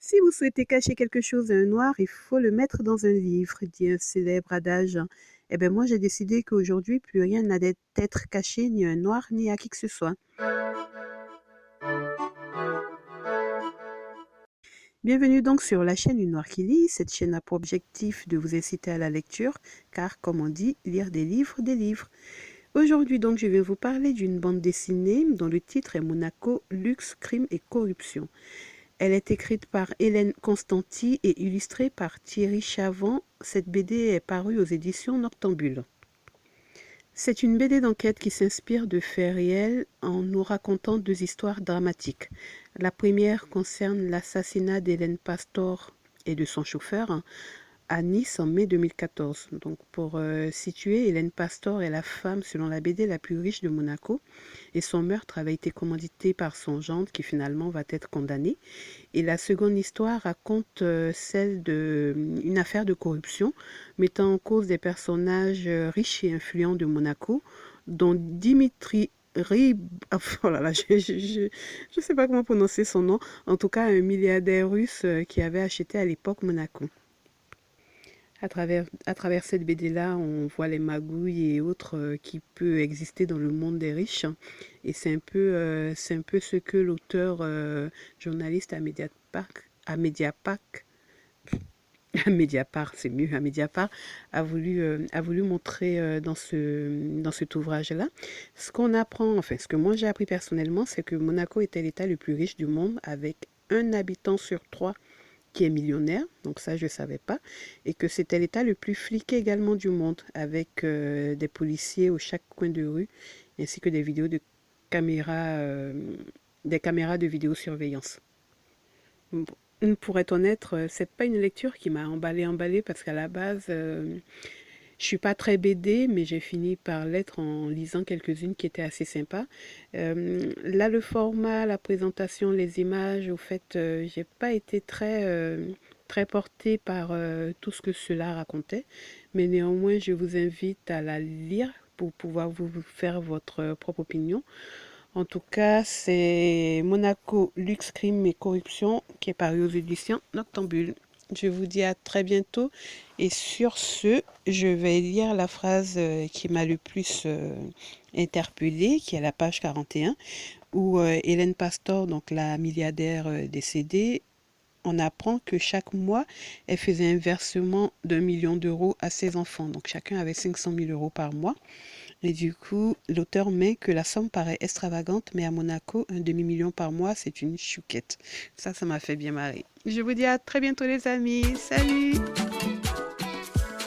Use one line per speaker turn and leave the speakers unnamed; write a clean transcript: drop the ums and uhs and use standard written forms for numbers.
Si vous souhaitez cacher quelque chose à un noir, il faut le mettre dans un livre, dit un célèbre adage. Eh bien, moi, j'ai décidé qu'aujourd'hui, plus rien n'a d'être caché ni à un noir ni à qui que ce soit. Bienvenue donc sur la chaîne Une Noire qui lit. Cette chaîne a pour objectif de vous inciter à la lecture, car, comme on dit, lire des livres, des livres. Aujourd'hui donc, je vais vous parler d'une bande dessinée dont le titre est Monaco, luxe, crime et corruption. Elle est écrite par Hélène Constanti et illustrée par Thierry Chavant. Cette BD est parue aux éditions Noctambule. C'est une BD d'enquête qui s'inspire de faits réels en nous racontant deux histoires dramatiques. La première concerne l'assassinat d'Hélène Pastor et de son chauffeur à Nice en mai 2014. Donc pour situer, Hélène Pastor est la femme, selon la BD, la plus riche de Monaco et son meurtre avait été commandité par son gendre qui finalement va être condamné. Et la seconde histoire raconte celle d'une affaire de corruption mettant en cause des personnages riches et influents de Monaco, dont Dimitri oh là là, je sais pas comment prononcer son nom. En tout cas, un milliardaire russe qui avait acheté à l'époque Monaco. À travers cette BD-là, on voit les magouilles et autres qui peuvent exister dans le monde des riches. Et c'est un peu ce que l'auteur journaliste à Mediapart, c'est mieux, à Mediapart, a voulu montrer dans cet ouvrage-là. Ce qu'on apprend, enfin, ce que moi j'ai appris personnellement, c'est que Monaco était l'État le plus riche du monde avec un habitant sur trois qui est millionnaire, donc ça je ne savais pas, et que c'était l'État le plus fliqué également du monde, avec des policiers au chaque coin de rue, ainsi que caméras, euh, des caméras de vidéosurveillance. Bon, pour être honnête, c'est pas une lecture qui m'a emballé parce qu'à la base, je suis pas très BD, mais j'ai fini par l'être en lisant quelques-unes qui étaient assez sympas. Là, le format, la présentation, les images, au fait, j'ai pas été très portée par tout ce que cela racontait. Mais néanmoins, je vous invite à la lire pour pouvoir vous faire votre propre opinion. En tout cas, c'est Monaco, luxe, crime et corruption qui est paru aux éditions Noctambule. Je vous dis à très bientôt et sur ce, je vais lire la phrase qui m'a le plus interpellée, qui est la page 41, où Hélène Pastor, donc la milliardaire décédée, on apprend que chaque mois, elle faisait un versement d'1 million d'euros à ses enfants. Donc chacun avait 500 000 euros par mois. Et du coup, l'auteur met que la somme paraît extravagante, mais à Monaco, un demi-million par mois, c'est une chouquette. Ça m'a fait bien marrer. Je vous dis à très bientôt les amis. Salut!